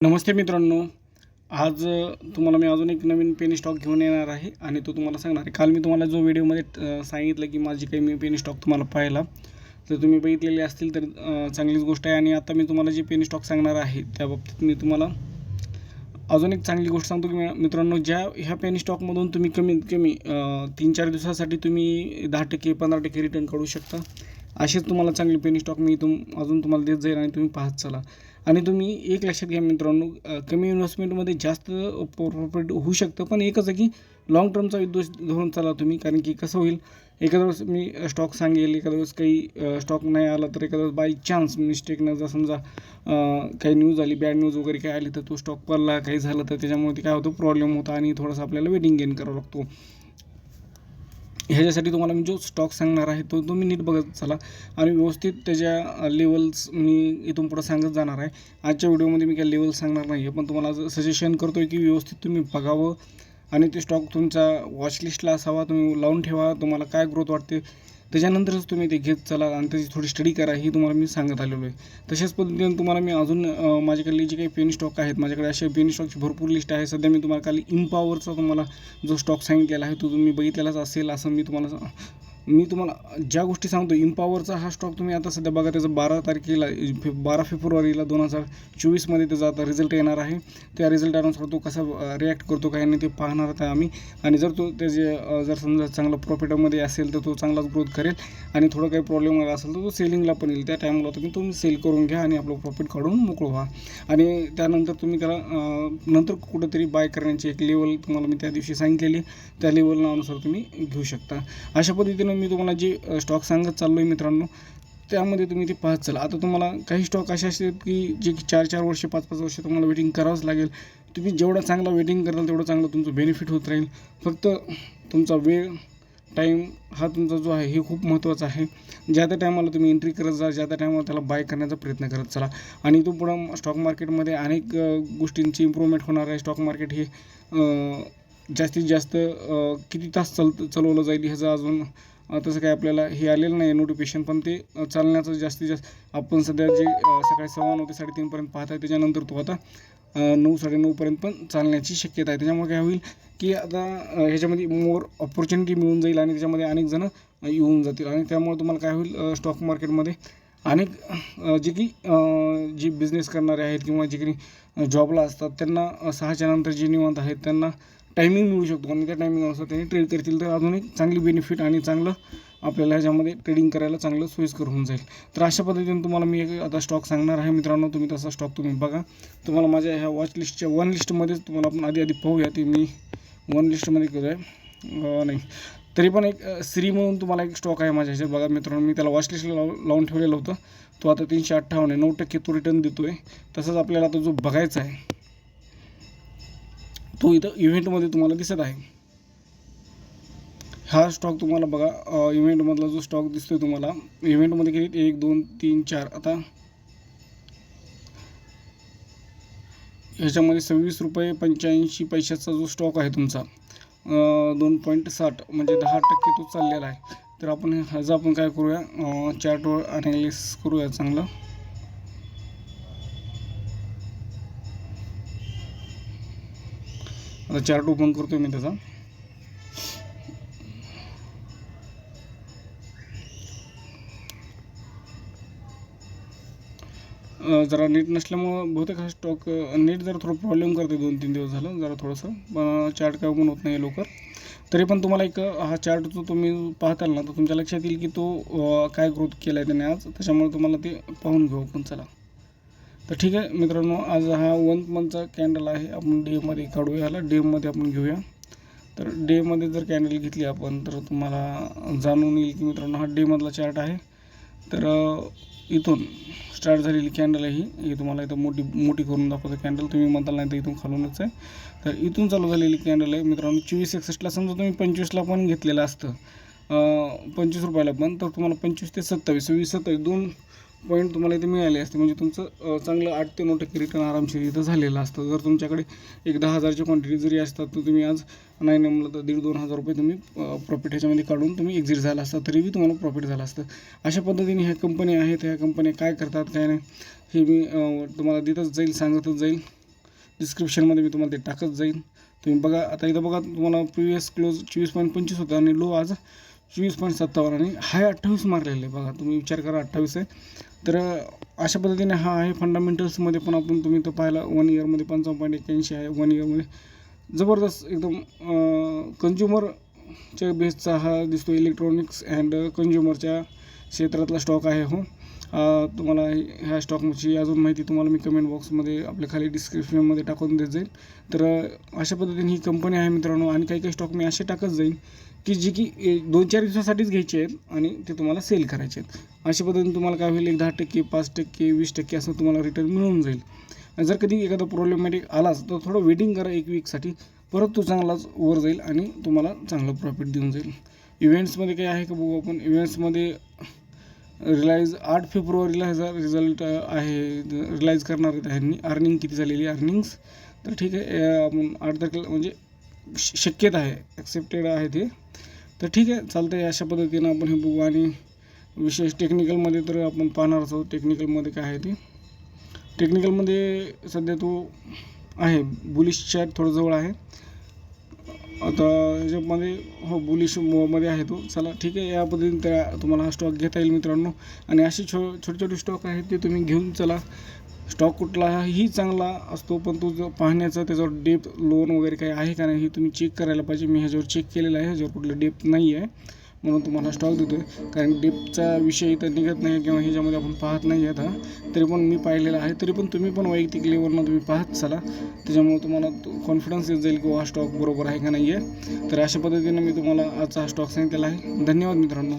नमस्ते मित्रांनो. आज तुम्हाला मी अजून एक नवीन पेनी स्टॉक घेऊन येणार आहे आणि तो तुम्हाला सांगणार आहे. काल मी तुम्हाला जो व्हिडिओमध्ये सांगितलं की माझी काही मी पेनी स्टॉक तुम्हाला पाहिला तर तुम्ही बघितलेले असतील तर चांगलीच गोष्ट आहे. आणि आता मी तुम्हाला जी पेनी स्टॉक सांगणार आहे त्या बाबतीत मी तुम्हाला अजून एक चांगली गोष्ट सांगतो की मित्रांनो, ह्या पेनी स्टॉकमधून तुम्ही कमीत कमी 3-4 दिवसासाठी तुम्ही 10% 15% रिटर्न काढू शकता. असेच तुम्हाला चांगली पेनी स्टॉक मी अजून तुम्हाला देत जाईल आणि तुम्ही पाहत चला. आणि तुम्ही एक लक्षात घ्या मित्रांनो, कमी इन्व्हेस्टमेंटमध्ये जास्त प्रॉफिट होऊ शकतं. पण एकच आहे की लाँग टर्मचा उद्देश धरून चला तुम्ही. कारण की कसं होईल, एखाद्या वेळेस मी स्टॉक सांगेल, एखाद्या वेळेस काही स्टॉक नाही आला तर एखाद्या वेळेस बाय चान्स मिस्टेकनं जर समजा काही न्यूज आली, बॅड न्यूज वगैरे काही आली तर तो स्टॉक पडला, काही झालं तर त्याच्यामुळे ते काय होतं, प्रॉब्लेम होता आणि थोडंसं आपल्याला वेटिंग गेन करावा लागतो. ह्याच्यासाठी तुम्हाला मी जो स्टॉक सांगणार आहे तो तुम्ही नीट बघत चला आणि व्यवस्थित त्याच्या लेवल्स मी इथून पुढं सांगत जाणार आहे. आजच्या व्हिडिओमध्ये मी काही लेवल सांगणार नाही आहे, पण तुम्हाला सजेशन करतो आहे की व्यवस्थित तुम्ही बघावं आणि ते स्टॉक तुमच्या वॉचलिस्टला असावा. तुम्ही लावून ठेवा, तुम्हाला काय ग्रोथ वाटते त्याच्यानंतरच तुम्ही ते घेत चला आणि त्याची थोडी स्टडी करा, ही तुम्हाला मी सांगत आलेलो आहे. तशाच पद्धतीने तुम्हाला मी अजून माझ्याकडे जे काही पेनी स्टॉक आहेत, माझ्याकडे अशा पेनी स्टॉकची भरपूर लिस्ट आहे. सध्या मी तुम्हाला खाली इम्पॉवरचा तुम्हाला जो स्टॉक सांगितलेला आहे तो तुम्ही बघितलेलाच असेल असं मी तुम्हाला ज्या गोष्टी सांगतो. इम्पॉवरचा हा स्टॉक तुम्ही आता सध्या बघा, त्याचं 12 फेब्रुवारीला 2024मध्ये त्याचा आता रिझल्ट येणार आहे. त्या रिझल्टानुसार तो कसा रिॲक्ट करतो काय नाही ते पाहणार आहे आम्ही. आणि जर तो जर समजा चांगला प्रॉफिटमध्ये असेल तर तो चांगलाच ग्रोथ करेल आणि थोडं काही प्रॉब्लेम वगैरे असेल तर तो सेलिंगला पण येईल. त्या टाईमला तुम्ही सेल करून घ्या आणि आपलं प्रॉफिट काढून मोकळं व्हा. आणि त्यानंतर तुम्ही त्याला नंतर कुठंतरी बाय करण्याची एक लेवल तुम्हाला मी त्या दिवशी सांगितलेली, त्या लेवलनुसार तुम्ही घेऊ शकता. अशा पद्धतीनं मी तुम्हाला जे स्टॉक सांगत चाललो आहे मित्रांनो, त्यामध्ये तुम्ही ते पाहत चला. आता तुम्हाला काही स्टॉक असे असतात की जे 4-4 वर्ष 5-5 वर्ष तुम्हाला वेटिंग करावंच लागेल. तुम्ही जेवढा चांगला वेटिंग कराल तेवढं चांगलं तुमचं बेनिफिट होत राहील. फक्त तुमचा वेळ, टाईम हा तुमचा जो आहे हे खूप महत्त्वाचा आहे. ज्या त्या टायमाला तुम्ही एंट्री करत जा, ज्या त्या टायमाला त्याला बाय करण्याचा प्रयत्न करत चला. आणि तो पुढं स्टॉक मार्केटमध्ये अनेक गोष्टींची इम्प्रूव्हमेंट होणार आहे. स्टॉक मार्केट हे जास्तीत जास्त किती तास चालवलं जाईल ह्याचं अजून तसं काही आपल्याला हे आलेलं नाही नोटिफिकेशन, पण ते चालण्याचं जास्तीत जास्त आपण सध्या जे सकाळी 9:15 ते 3:30पर्यंत पाहत आहे, त्याच्यानंतर तो आता 9-9:30पर्यंत पण चालण्याची शक्यता आहे. त्याच्यामुळे काय होईल की आता ह्याच्यामध्ये मोर ऑपॉर्च्युनिटी मिळून जाईल आणि त्याच्यामध्ये अनेक जणं येऊन जातील. आणि त्यामुळे तुम्हाला काय होईल, स्टॉक मार्केटमध्ये अनेक जे बिझनेस करणारे आहेत किंवा जे काही जॉबला असतात त्यांना 6च्या नंतर जे निवांत आहेत त्यांना टायमिंग मिळू शकतो आणि त्या टायमिंगनुसार त्यांनी ट्रेड करतील तर अजून एक चांगली बेनिफिट आणि चांगलं आपल्याला ह्याच्यामध्ये ट्रेडिंग करायला चांगलं सोयीस्कर होऊन जाईल. तर अशा पद्धतीने तुम्हाला मी एक आता स्टॉक सांगणार आहे मित्रांनो. तुम्ही तसा स्टॉक तुम्ही बघा. तुम्हाला माझ्या ह्या वॉच लिस्टच्या 1 लिस्टमध्येच तुम्हाला आपण आधी पाहूया. ती मी 1 लिस्टमध्ये करूया नाही तरी पण एक श्री म्हणून तुम्हाला एक स्टॉक आहे माझ्या ह्याच्यात बघा मित्रांनो. मी त्याला वॉच लिस्टला लावून ठेवलेलं होतं. तो आता 358 आहे, 9% तो रिटर्न देतो आहे. तसंच आपल्याला आता जो बघायचा आहे तो इथं इव्हेंटमध्ये तुम्हाला दिसत आहे. हा स्टॉक तुम्हाला बघा, इव्हेंटमधला जो स्टॉक दिसतोय तुम्हाला इव्हेंटमध्ये किती 1 2 3 4 आता ह्याच्यामध्ये ₹26.85 जो स्टॉक आहे तुमचा 2.60 म्हणजे 10% तो चाललेला आहे. तर आपण ह्याचं काय करूया, चार्टवर अनालिसिस करूया चांगलं. आता चार्ट ओपन करतोय मी त्याचा. जरा नीट नसल्यामुळं बहुतेक हा स्टॉक नीट जरा थोडं प्रॉब्लेम करते 2-3 दिवस झालं जरा थोडंसं, पण चार्ट काय ओपन होत नाही लवकर. तरी पण तुम्हाला एक हा चार्ट जो तुम्ही पाहताल ना तर तुमच्या लक्षात येईल की तो काय ग्रोथ केला आहे त्याने आज. त्याच्यामुळे तुम्हाला ते पाहून घेऊ आपण चला. तर ठीक आहे मित्रांनो, आज हा 1 मंथचा कॅन्डल आहे. आपण डेमध्ये काढूया, ह्याला डेमध्ये आपण घेऊया. तर डेमध्ये जर कॅन्डल घेतली आपण तर तुम्हाला जाणून येईल की मित्रांनो हा डेमधला चार्ट आहे. तर इथून स्टार्ट झालेली कॅन्डल आहे ही तुम्हाला इथं मोठी करून दाखवतो कॅन्डल. तुम्ही म्हणताल नाही तर इथून खालूनच आहे. तर इथून चालू झालेली कॅन्डल आहे मित्रांनो. 24.61ला समजा तुम्ही 25ला पण घेतलेलं असतं, 25 रुपयाला पण, तर तुम्हाला 25 ते 27 27 2 पॉईंट तुम्हाला इथे मिळाले असते. म्हणजे तुमचं चांगलं 8 ते 9% रिटर्न आरामशीर इथं झालेलं असतं. जर तुमच्याकडे एक 10,000ची क्वांटिटी जरी असतात तर तुम्ही आज नाही नेमलं तर 1,500-2,000 रुपये तुम्ही प्रॉफिट ह्याच्यामध्ये काढून तुम्ही एक्झिट झाला असता तरीही तुम्हाला प्रॉफिट झालं असतं. अशा पद्धतीने ह्या कंपन्या आहेत. ह्या कंपन्या काय करतात काय नाही हे मी तुम्हाला देतच जाईल, सांगतच जाईल. डिस्क्रिप्शनमध्ये मी तुम्हाला ते टाकत जाईन. तुम्ही बघा. आता इथं बघा, तुम्हाला प्रिव्हियस क्लोज 24.25 होता आणि लो आज 24.57 आणि हाय 28 मारलेलं आहे. बघा तुम्ही विचार करा, 28 आहे. तर अशा पद्धतीने हा आहे. फंडामेंटल्समध्ये पण आपण तुम्ही तो पाहिला 1 इयरमध्ये 55.81 आहे. 1 इयरमध्ये जबरदस्त एकदम कंझ्युमरच्या बेसचा हा दिसतो. इलेक्ट्रॉनिक्स अँड कंझ्युमरच्या क्षेत्रातला स्टॉक आहे हो. तुम्हाला ह्या स्टॉकची अजून माहिती तुम्हाला मी कमेंट बॉक्समध्ये आपल्या खाली डिस्क्रिप्शनमध्ये टाकून देत जाईल. तर अशा पद्धतीने ही कंपनी आहे मित्रांनो. आणि काही काही स्टॉक मी असे टाकत जाईन की जी की 2-4 दिवसासाठीच घ्यायचे आहेत आणि ते तुम्हाला सेल करायचे आहेत. अशा पद्धतीने तुम्हाला काय होईल, एक 10%, 5%, 20% असं तुम्हाला रिटर्न मिळून जाईल. आणि जर कधी एखादा प्रॉब्लेमॅटिक आलाच तर थोडं वेटिंग करा 1 वीकसाठी, परत तो चांगलाच वर जाईल आणि तुम्हाला चांगलं प्रॉफिट देऊन जाईल. इव्हेंट्समध्ये काय आहे का बघू आपण. इव्हेंट्समध्ये रिलायन्स 8 फेब्रुवारीला ह्याचा रिझल्ट आहे, रिलाईज करणार आहेत ह्यांनी. अर्निंग किती झालेली अर्निंग्स. तर ठीक आहे, आपण 8 तारखेला म्हणजे शक्यता आहे, ॲक्सेप्टेड आहे ते. तर ठीक आहे, चालतं आहे. अशा पद्धतीनं आपण हे बघू. आणि विशेष टेक्निकलमध्ये तर आपण पाहणारच आहोत. टेक्निकलमध्ये काय आहे ते. टेक्निकलमध्ये सध्या तो आहे बुलिश चार्ट थोडं जवळ आहे. आता ह्याच्यामध्ये हो बुलिश मध्ये आहे तो. चला ठीक आहे, या पद्धतीने तुम्हाला हा स्टॉक घेता येईल मित्रांनो. आणि अशी छोटे छोटे स्टॉक आहेत ते तुम्ही घेऊन चला. स्टॉक कुठलाही चांगला असतो, पण तो जो पाहण्याचा त्याच्यावर डेप्थ लोन वगैरे काही आहे का नाही हे तुम्ही चेक करायला पाहिजे. मी ह्याच्यावर चेक केलेलं आहे, ह्याच्यावर कुठलं डेप्थ नाही आहे म्हणून तुम्हाला स्टॉक देतो आहे. कारण डेप्थचा विषय इथं निघत नाही किंवा ह्याच्यामध्ये आपण पाहत नाही आहेत. तरी पण मी पाहिलेलं आहे. तरी पण तुम्ही पण वैयक्तिक लेवलनं तुम्ही पाहत चला, त्याच्यामुळे तुम्हाला कॉन्फिडन्स येत जाईल की हा स्टॉक बरोबर आहे का नाही आहे. तर अशा पद्धतीनं मी तुम्हाला आजचा हा स्टॉक सांगितलेला आहे. धन्यवाद मित्रांनो.